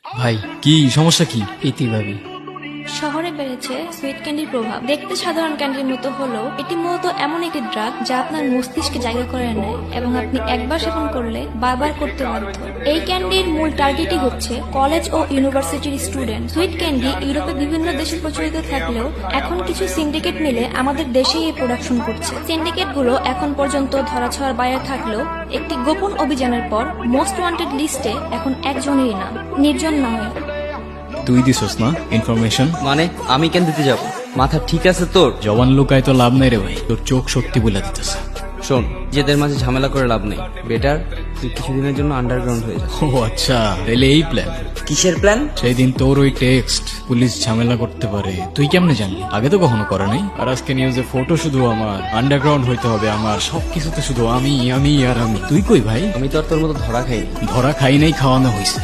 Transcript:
ভাই কি সমস্যা কি? ইতি ভাবি শহরে বেড়েছে সুইট ক্যান্ডির প্রভাব। দেখতে সাধারণ ক্যান্ডির মতো হলেও এটি মূলত এমন একটি ড্রাগ যা আপনার মস্তিষ্কে জায়গা করে নেয় এবং আপনি একবার সেবন করলে বারবার করতে বাধ্য। এই ক্যান্ডির মূল টার্গেটই হচ্ছে কলেজ ও ইউনিভার্সিটির স্টুডেন্ট। সুইট ক্যান্ডি ইউরোপে বিভিন্ন দেশে প্রচলিত থাকলেও এখন কিছু সিন্ডিকেট মিলে আমাদের দেশেই এই প্রোডাকশন করছে। সিন্ডিকেটগুলো এখন পর্যন্ত ধরাছোঁয়ার বাইরে থাকলেও একটি গোপন অভিযানের পর মোস্ট ওয়ান্টেড লিস্টে এখন একজনেরই নাম, নির্জন নামে। তুই দিছস না ইনফরমেশন? মানে আমি কেন দিতে যাব? মাথা ঠিক আছে তোর? জবান লুকায় তো লাভ নাই রে ভাই, তোর চোখ সত্যি বলে দিতেছে। শোন, নিজেদের মাঝে ঝামেলা করে লাভ নেই। বেটার তুই কিছুদিনের জন্য আন্ডারগ্রাউন্ড হয়ে যা। ও আচ্ছা, তাহলে এই প্ল্যান। কিসের প্ল্যান? সেই দিন তোর ওই টেক্সট পুলিশ ঝামেলা করতে পারে, তুই কেমনে জানলি? আগে তো কখনো করে নাই। আর আজকে নিউজে ফটো শুধু আমার, আন্ডারগ্রাউন্ড হইতে হবে আমার, সবকিছুতে শুধু আমি আমি আর আমি। তুই কই ভাই? আমি তো আর তোর মতো ধরা খাইনি। ধরা খাই নাই, খাওয়ানো হয়েছে।